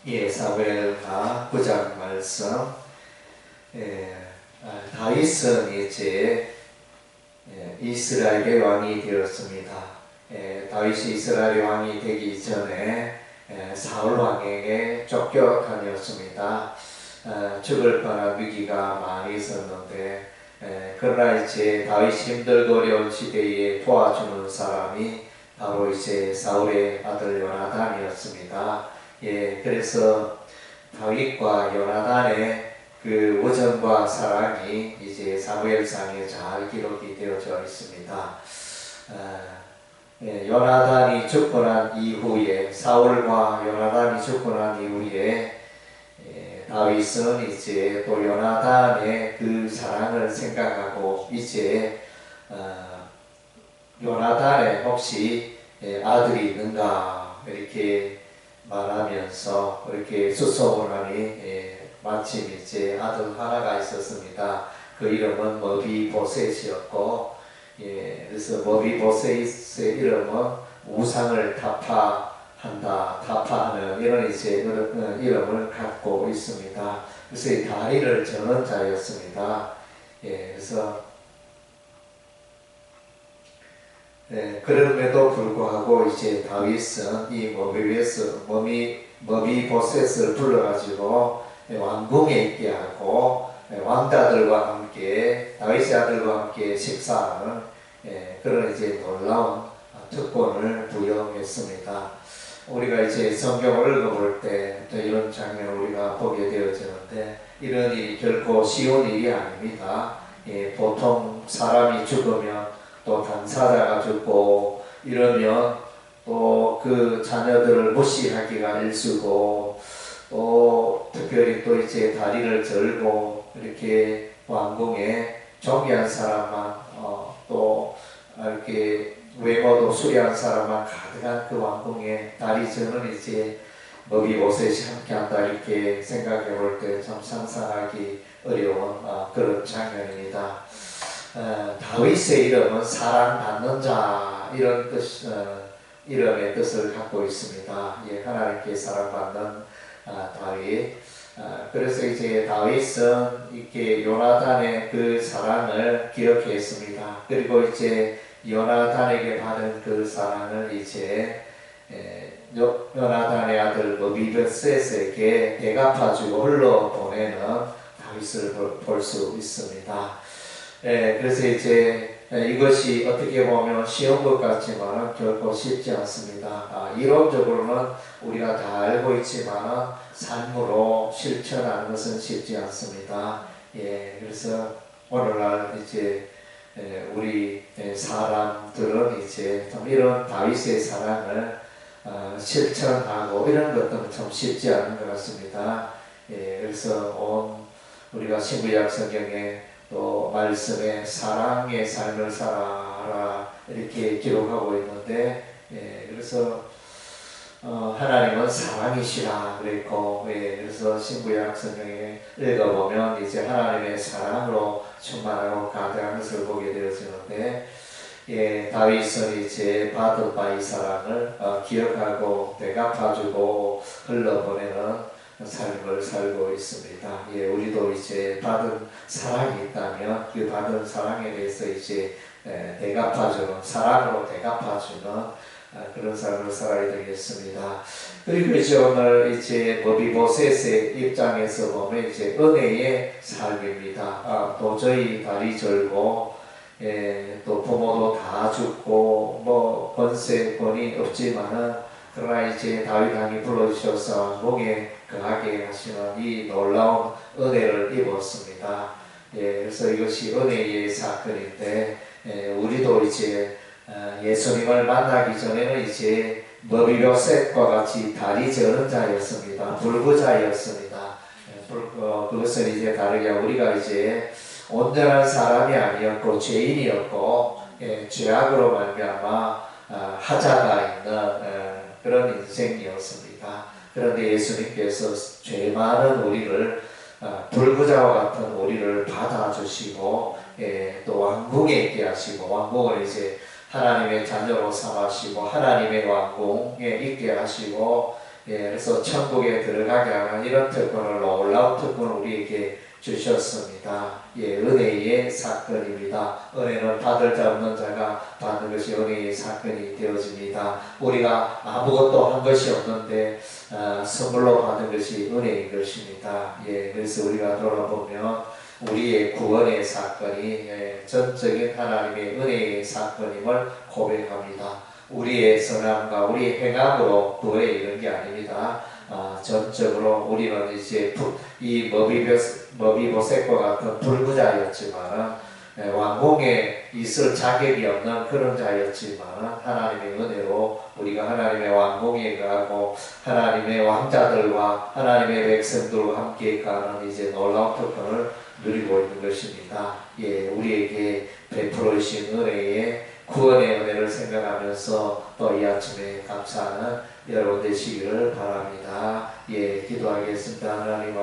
예, 사무엘하 9장 말씀. 다윗은 이제 이스라엘의 왕이 되었습니다. 다윗이 이스라엘의 왕이 되기 전에 사울 왕에게 쫓겨다녔습니다. 죽을 뻔한 위기가 많이 있었는데, 그러나 이제 다윗이 힘들고 어려운 시대에 도와주는 사람이 바로 이제 사울의 아들 요나단이었습니다. 그래서 다윗과 요나단의 그 우정과 사랑이 이제 사무엘상에 잘 기록이 되어져 있습니다. 요나단이 죽고 난 이후에, 사울과 요나단이 죽고 난 이후에 다윗은 이제 또 요나단의 그 사랑을 생각하고 이제 요나단에 혹시 아들이 있는가 이렇게 말하면서 이렇게 수소문하니 마침 이제 아들 하나가 있었습니다. 그 이름은 머비보셋이었고, 그래서 머비보셋의 이름은 우상을 타파하는 이런 이제 이름을 갖고 있습니다. 그래서 이 다리를 저는 자였습니다. 그래서 그럼에도 불구하고 이제 다윗은 이 머비보셋을 불러가지고 왕궁에 있게 하고 왕자들과 함께 다윗의 아들과 함께 식사하는 그런 이제 놀라운 특권을 부여했습니다. 우리가 이제 성경을 읽어볼 때 이런 장면을 우리가 보게 되어지는데, 이런 일이 결코 쉬운 일이 아닙니다. 보통 사람이 죽으면 또 당사자가 죽고 이러면 또 그 자녀들을 무시하기가 일쑤고, 또 특별히 또 이제 다리를 절고 이렇게 왕궁에 존귀한 사람만 또 이렇게 외모도 수려한 사람만 가득한 그 왕궁에 다리 저는 이제 머비보셋이 함께한다 이렇게 생각해 볼 때 참 상상하기 어려운 그런 장면입니다. 다윗의 이름은 사랑받는 자 이런 이름의 뜻을 갖고 있습니다. 하나님께 사랑받는 다윗. 그래서 이제 다윗은 이렇게 요나단의 그 사랑을 기억했습니다. 그리고 이제 요나단에게 받은 그 사랑을 이제 요나단의 아들 머비보셋에게 대갚아주고 흘러보내는 다윗을 볼 수 있습니다. 그래서 이제 이것이 어떻게 보면 쉬운 것 같지만 결코 쉽지 않습니다. 이론적으로는 우리가 다 알고 있지만 삶으로 실천하는 것은 쉽지 않습니다. 그래서 오늘날 이제 우리 사람들은 이제 좀 이런 다윗의 사랑을 실천하고 이런 것들은 참 쉽지 않은 것 같습니다. 그래서 우리가 신구약 성경에 또 말씀에 사랑의 삶을 살아라 이렇게 기록하고 있는데, 그래서 하나님은 사랑이시라 그랬고, 그래서 신구약 성경에 읽어보면 이제 하나님의 사랑으로 충만하고 가득한 것을 보게 되어지는데, 다윗은 이제 받은 바 이 사랑을 기억하고 대갚아주고 흘러보내는 삶을 살고 있습니다. 우리도 이제 받은 사랑이 있다면 그 받은 사랑에 대해서 이제 대갚아주는, 사랑으로 대갚아주는 그런 삶을 살아야 되겠습니다. 그리고 이제 오늘 이제 머비보셋의 입장에서 보면 이제 은혜의 삶입니다. 도저히 다리 절고 또 부모도 다 죽고 뭐 권세권이 없지만은, 그러나 이제 다윗 왕이 불러주셔서 왕궁에 거하게 하시는 이 놀라운 은혜를 입었습니다. 그래서 이것이 은혜의 사건인데, 우리도 이제 예수님을 만나기 전에는 이제 머비보셋과 같이 다리 저는 자였습니다. 불구자였습니다. 그것은 이제 다르게 우리가 이제 온전한 사람이 아니었고 죄인이었고, 죄악으로 말미암아 하자가 있는 그런 인생이었습니다. 그런데 예수님께서 죄 많은 우리를, 불구자와 같은 우리를 받아주시고 또 왕궁에 있게 하시고, 왕궁을 이제 하나님의 자녀로 삼으시고 하나님의 왕궁에 있게 하시고 예, 그래서 천국에 들어가게 하는 이런 특권을, 놀라운 특권을 우리에게 주셨습니다. 예, 은혜의 사건입니다. 은혜는 받을 자 없는 자가 받는 것이 은혜의 사건이 되어집니다. 우리가 아무것도 한 것이 없는데 선물로 받은 것이 은혜인 것입니다. 예, 그래서 우리가 돌아보면 우리의 구원의 사건이 전적인 하나님의 은혜의 사건임을 고백합니다. 우리의 선함과 우리의 행함으로 구원에 이른 게 아닙니다. 전적으로 우리는 이제 이 머비보셋과 같은 불구자였지만 왕궁에 있을 자격이 없는 그런 자였지만 하나님의 은혜로 우리가 하나님의 왕궁에 가고 하나님의 왕자들과 하나님의 백성들과 함께 가는 이제 놀라운 특권을 누리고 있는 것입니다. 예, 우리에게 베풀어 주신 은혜의 구원의 은혜를 생각하면서 또 이 아침에 감사하는 여러분 되시기를 바랍니다. 예, 기도하겠습니다. 하나님